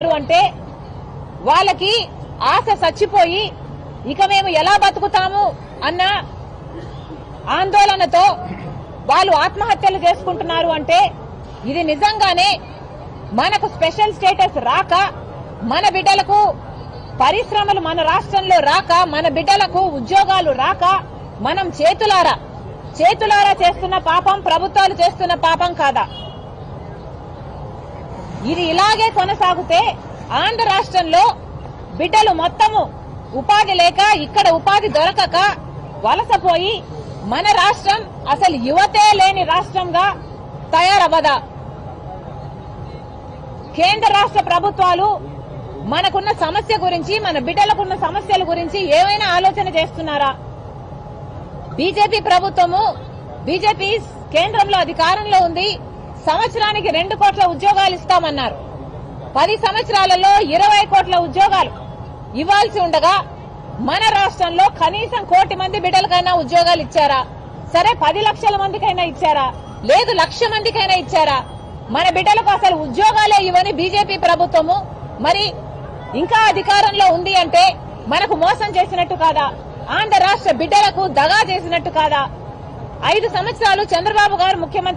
అంటే వాళ్ళకి ఆశ చచ్చిపోయి ఇక మేము ఎలా బతుకుతాము అన్న ఆందోళనతో వాళ్ళు ఆత్మహత్యలు చేసుకుంటున్నారు అంటే ఇది నిజంగానే మనకు స్పెషల్ స్టేటస్ రాక మన బిడ్డలకు పరిశ్రమలు మన రాష్ట్రంలో రాక మన బిడ్డలకు ఉద్యోగాలు రాక మనం చేతులారా చేస్తున్న పాపం ప్రభుత్వాలు చేస్తున్న పాపం కాదా? ఇది ఇలాగే కొనసాగితే ఆంధ్ర రాష్ట్రంలో బిడ్డలు మొత్తము ఉపాధి లేక ఇక్కడ ఉపాధి దొరకక వలసపోయి మన రాష్ట్రం అసలు యువతే లేని రాష్ట్రంగా తయారవ్వదా? కేంద్ర రాష్ట్ర ప్రభుత్వాలు మనకున్న సమస్య గురించి మన బిడ్డలకున్న సమస్యల గురించి ఏమైనా ఆలోచన చేస్తున్నారా? బీజేపీ ప్రభుత్వము బీజేపీ కేంద్రంలో అధికారంలో ఉంది. సంవత్సరానికి 2 కోట్ల ఉద్యోగాలు ఇస్తామన్నారు. 10 సంవత్సరాలలో 20 కోట్ల ఉద్యోగాలు ఇవ్వాల్సి ఉండగా మన రాష్ట్రంలో కనీసం 1 కోటి మంది బిడ్డలకైనా ఉద్యోగాలు ఇచ్చారా? సరే 10 లక్షల మందికైనా ఇచ్చారా? లేదు 1,00,000 మందికైనా ఇచ్చారా? మన బిడ్డలకు అసలు ఉద్యోగాలే ఇవ్వని బీజేపీ ప్రభుత్వము మరి ఇంకా అధికారంలో ఉంది అంటే మనకు మోసం చేసినట్టు కాదా? ఆంధ్ర రాష్ట్ర బిడ్డలకు దగా చేసినట్టు కాదా? 5 సంవత్సరాలు చంద్రబాబు గారు ముఖ్యమంత్రి